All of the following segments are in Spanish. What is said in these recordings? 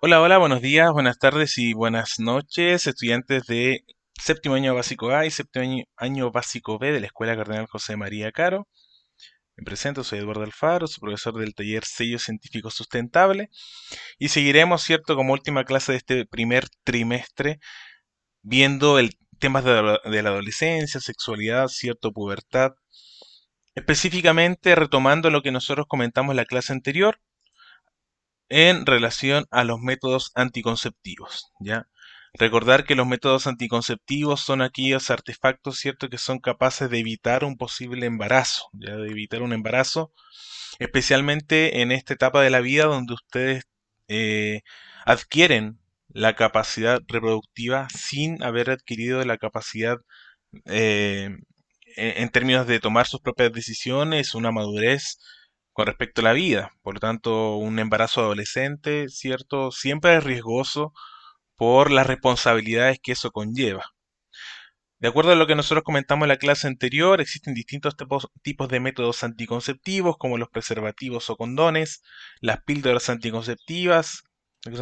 Hola, hola, buenos días, buenas tardes y buenas noches, estudiantes de séptimo año básico A y séptimo año básico B de la Escuela Cardenal José María Caro. Me presento, soy Eduardo Alfaro, soy profesor del taller Sello Científico Sustentable y seguiremos, ¿cierto?, como última clase de este primer trimestre viendo el temas de la adolescencia, sexualidad, cierto, pubertad, específicamente retomando lo que nosotros comentamos en la clase anterior en relación a los métodos anticonceptivos, ¿ya? Recordar que los métodos anticonceptivos son aquellos artefactos, ¿cierto?, que son capaces de evitar un posible embarazo, ¿ya? De evitar un embarazo, especialmente en esta etapa de la vida donde ustedes eh, adquieren la capacidad reproductiva sin haber adquirido la capacidad eh, en términos de tomar sus propias decisiones, una madurez con respecto a la vida. Por lo tanto, un embarazo adolescente, ¿cierto? Siempre es riesgoso por las responsabilidades que eso conlleva. De acuerdo a lo que nosotros comentamos en la clase anterior, existen distintos tipos de métodos anticonceptivos, como los preservativos o condones, las píldoras anticonceptivas, que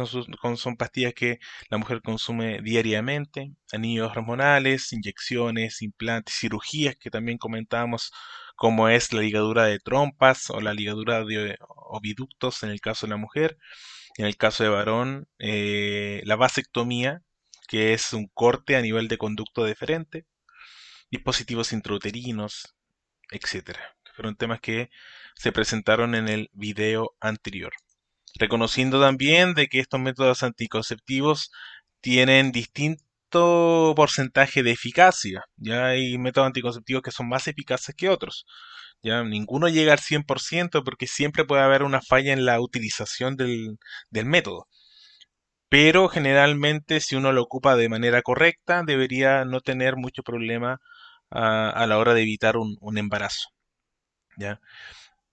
son pastillas que la mujer consume diariamente, anillos hormonales, inyecciones, implantes, cirugías que también comentábamos, como es la ligadura de trompas o la ligadura de oviductos en el caso de la mujer. En el caso de varón, la vasectomía, que es un corte a nivel de conducto deferente, dispositivos intrauterinos, etcétera. Fueron temas que se presentaron en el video anterior. Reconociendo también de que estos métodos anticonceptivos tienen distinto porcentaje de eficacia. Ya hay métodos anticonceptivos que son más eficaces que otros. Ya ninguno llega al 100% porque siempre puede haber una falla en la utilización del método. Pero generalmente si uno lo ocupa de manera correcta, debería no tener mucho problema a la hora de evitar un embarazo. ¿Ya?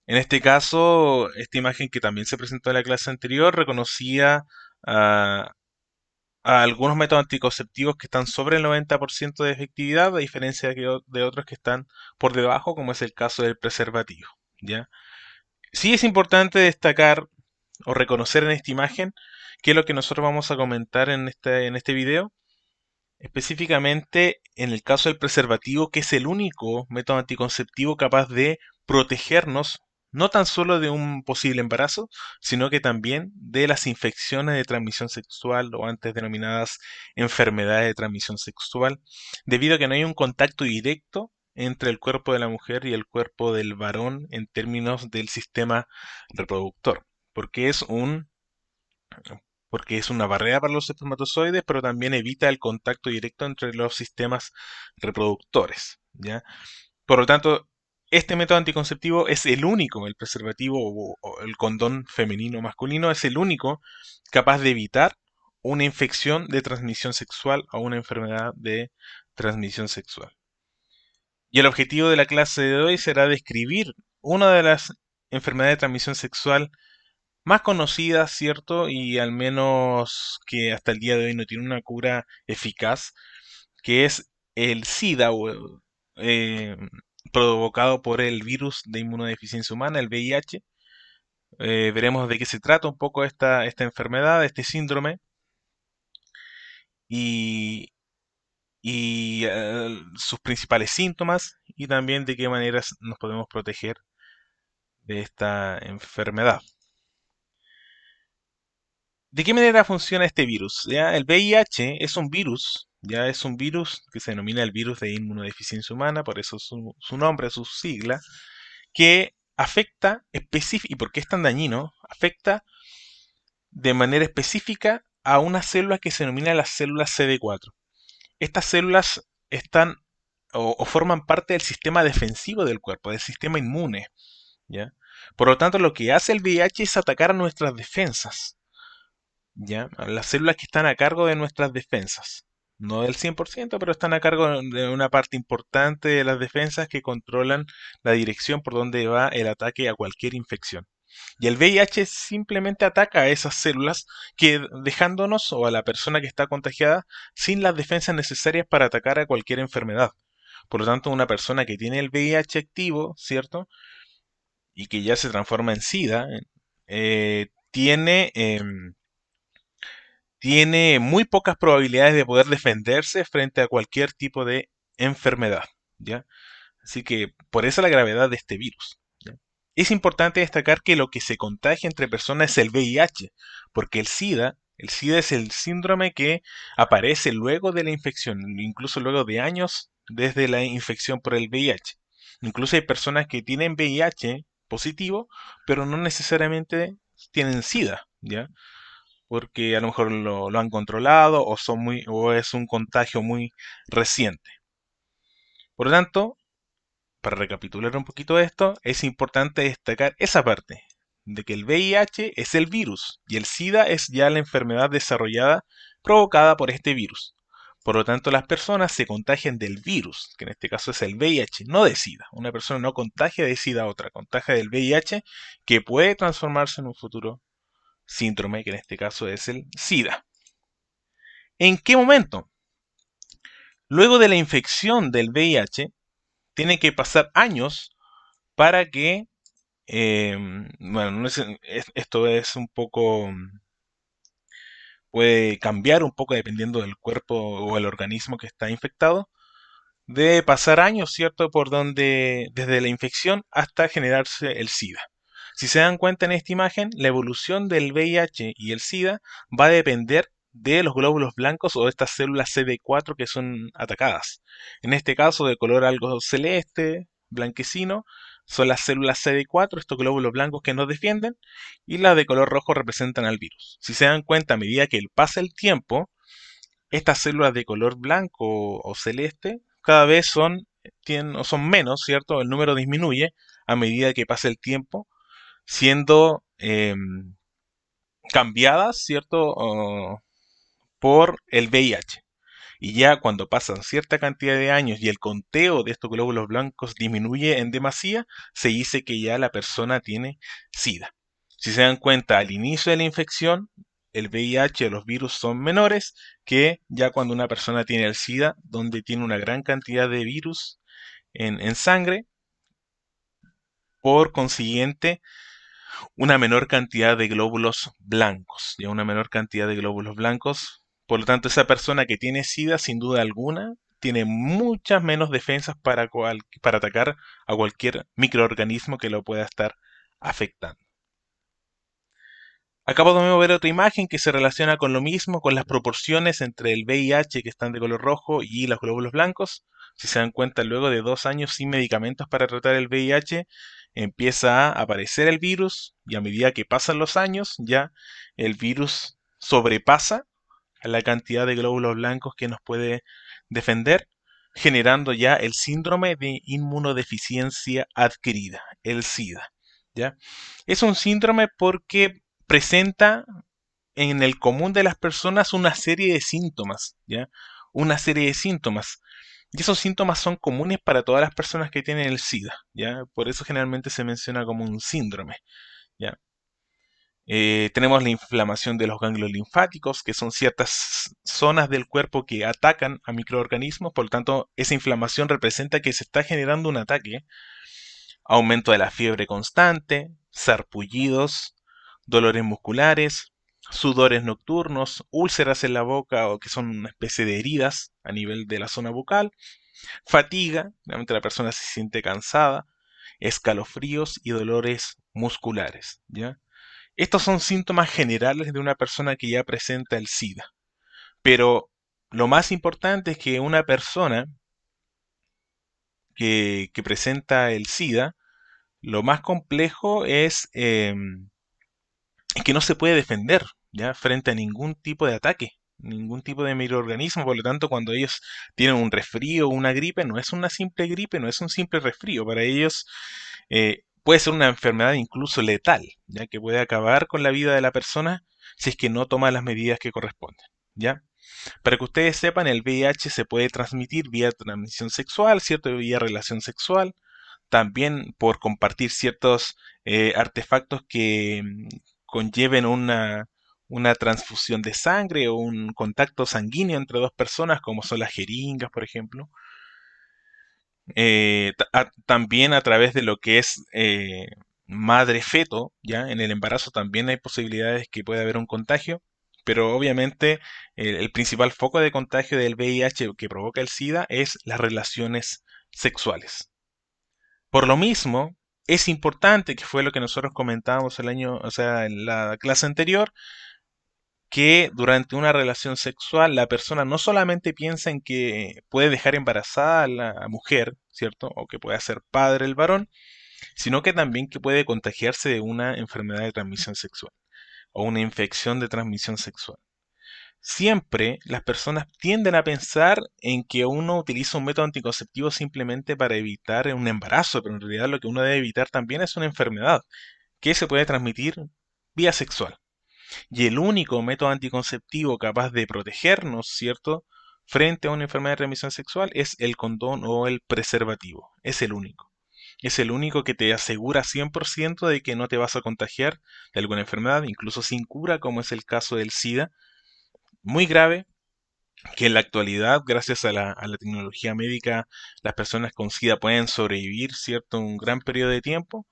En este caso, esta imagen que también se presentó en la clase anterior reconocía a, a algunos métodos anticonceptivos que están sobre el 90% de efectividad, a diferencia de otros que están por debajo, como es el caso del preservativo. ¿Ya? Sí es importante destacar o reconocer en esta imagen que es lo que nosotros vamos a comentar en este video, específicamente en el caso del preservativo, que es el único método anticonceptivo capaz de protegernos no tan solo de un posible embarazo, sino que también de las infecciones de transmisión sexual o antes denominadas enfermedades de transmisión sexual, debido a que no hay un contacto directo entre el cuerpo de la mujer y el cuerpo del varón en términos del sistema reproductor, porque es un porque es una barrera para los espermatozoides, pero también evita el contacto directo entre los sistemas reproductores, ¿ya? Por lo tanto, este método anticonceptivo es el único, el preservativo o el condón femenino o masculino es el único capaz de evitar una infección de transmisión sexual o una enfermedad de transmisión sexual. Y el objetivo de la clase de hoy será describir una de las enfermedades de transmisión sexual más conocidas, ¿cierto? Y al menos que hasta el día de hoy no tiene una cura eficaz, que es el SIDA, eh, provocado por el virus de inmunodeficiencia humana, el VIH. Veremos de qué se trata un poco esta enfermedad, este síndrome, y, y sus principales síntomas, y también de qué maneras nos podemos proteger de esta enfermedad. ¿De qué manera funciona este virus? ¿Ya? El VIH es un virus, ya es un virus que se denomina el virus de inmunodeficiencia humana, por eso su nombre, su sigla, que afecta específicamente, ¿y por qué es tan dañino? Afecta de manera específica a una célula que se denomina las células CD4. Estas células están o forman parte del sistema defensivo del cuerpo, del sistema inmune, ¿ya? Por lo tanto, lo que hace el VIH es atacar a nuestras defensas. ¿Ya? A las células que están a cargo de nuestras defensas. No del 100%, pero están a cargo de una parte importante de las defensas que controlan la dirección por donde va el ataque a cualquier infección. Y el VIH simplemente ataca a esas células que dejándonos o a la persona que está contagiada sin las defensas necesarias para atacar a cualquier enfermedad. Por lo tanto, una persona que tiene el VIH activo, ¿cierto? Y que ya se transforma en SIDA, tiene tiene muy pocas probabilidades de poder defenderse frente a cualquier tipo de enfermedad, ¿ya? Así que por eso la gravedad de este virus, ¿ya? Es importante destacar que lo que se contagia entre personas es el VIH, porque el SIDA es el síndrome que aparece luego de la infección, incluso luego de años desde la infección por el VIH. Incluso hay personas que tienen VIH positivo, pero no necesariamente tienen SIDA, ¿ya? Porque a lo mejor lo han controlado o es un contagio muy reciente. Por lo tanto, para recapitular un poquito esto, es importante destacar esa parte, de que el VIH es el virus y el SIDA es ya la enfermedad desarrollada provocada por este virus. Por lo tanto, las personas se contagian del virus, que en este caso es el VIH, no de SIDA. Una persona no contagia de SIDA a otra, contagia del VIH, que puede transformarse en un futuro síndrome, que en este caso es el SIDA. ¿En qué momento? Luego de la infección del VIH, tiene que pasar años para que, bueno, esto es un poco, puede cambiar un poco dependiendo del cuerpo o el organismo que está infectado. Debe pasar años, ¿cierto? Por donde, desde la infección hasta generarse el SIDA. Si se dan cuenta en esta imagen, la evolución del VIH y el SIDA va a depender de los glóbulos blancos o de estas células CD4 que son atacadas. En este caso, de color algo celeste, blanquecino, son las células CD4, estos glóbulos blancos que nos defienden, y las de color rojo representan al virus. Si se dan cuenta, a medida que pasa el tiempo, estas células de color blanco o celeste cada vez son menos, ¿cierto? El número disminuye a medida que pasa el tiempo, siendo cambiadas, ¿cierto? Por el VIH. Y ya cuando pasan cierta cantidad de años y el conteo de estos glóbulos blancos disminuye en demasía, se dice que ya la persona tiene SIDA. Si se dan cuenta, al inicio de la infección, el VIH o los virus son menores que ya cuando una persona tiene el SIDA, donde tiene una gran cantidad de virus en sangre, por consiguiente, una menor cantidad de glóbulos blancos, ya una menor cantidad de glóbulos blancos. Por lo tanto, esa persona que tiene SIDA, sin duda alguna, tiene muchas menos defensas para atacar a cualquier microorganismo que lo pueda estar afectando. Acá podemos ver otra imagen que se relaciona con lo mismo, con las proporciones entre el VIH que están de color rojo y los glóbulos blancos. Si se dan cuenta, luego de 2 años sin medicamentos para tratar el VIH, empieza a aparecer el virus y a medida que pasan los años, ya el virus sobrepasa a la cantidad de glóbulos blancos que nos puede defender, generando ya el síndrome de inmunodeficiencia adquirida, el SIDA. ¿Ya? Es un síndrome porque presenta en el común de las personas una serie de síntomas, ¿ya? Una serie de síntomas. Y esos síntomas son comunes para todas las personas que tienen el SIDA, ¿ya? Por eso generalmente se menciona como un síndrome, ¿ya? Tenemos la inflamación de los ganglios linfáticos, que son ciertas zonas del cuerpo que atacan a microorganismos, por lo tanto, esa inflamación representa que se está generando un ataque. Aumento de la fiebre constante, sarpullidos, dolores musculares, sudores nocturnos, úlceras en la boca o que son una especie de heridas a nivel de la zona bucal, fatiga, realmente la persona se siente cansada, escalofríos y dolores musculares, ¿ya? Estos son síntomas generales de una persona que ya presenta el SIDA. Pero lo más importante es que una persona que presenta el SIDA, lo más complejo es que no se puede defender, ¿ya? Frente a ningún tipo de ataque, ningún tipo de microorganismo. Por lo tanto, cuando ellos tienen un resfrío o una gripe, no es una simple gripe, no es un simple resfrío. Para ellos puede ser una enfermedad incluso letal, ya que puede acabar con la vida de la persona si es que no toma las medidas que corresponden, ¿ya? Para que ustedes sepan, el VIH se puede transmitir vía transmisión sexual, ¿cierto? Vía relación sexual, también por compartir ciertos artefactos que conlleven una transfusión de sangre o un contacto sanguíneo entre dos personas, como son las jeringas, por ejemplo. También a través de lo que es madre-feto, ¿ya? En el embarazo también hay posibilidades que pueda haber un contagio, pero obviamente el principal foco de contagio del VIH que provoca el SIDA es las relaciones sexuales. Por lo mismo, es importante, que fue lo que nosotros comentábamos el año, o sea, en la clase anterior, que durante una relación sexual la persona no solamente piensa en que puede dejar embarazada a la mujer, ¿cierto? O que puede ser padre el varón, sino que también que puede contagiarse de una enfermedad de transmisión sexual o una infección de transmisión sexual. Siempre las personas tienden a pensar en que uno utiliza un método anticonceptivo simplemente para evitar un embarazo, pero en realidad lo que uno debe evitar también es una enfermedad que se puede transmitir vía sexual. Y el único método anticonceptivo capaz de protegernos, ¿cierto?, frente a una enfermedad de transmisión sexual es el condón o el preservativo. Es el único. Es el único que te asegura 100% de que no te vas a contagiar de alguna enfermedad, incluso sin cura, como es el caso del SIDA, muy grave, que en la actualidad, gracias a la tecnología médica, las personas con SIDA pueden sobrevivir, ¿cierto?, un gran periodo de tiempo,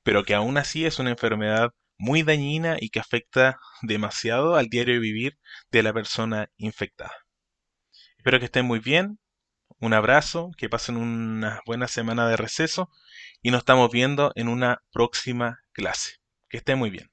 pero que aún así es una enfermedad muy dañina y que afecta demasiado al diario vivir de la persona infectada. Espero que estén muy bien, un abrazo, que pasen una buena semana de receso y nos estamos viendo en una próxima clase. Que estén muy bien.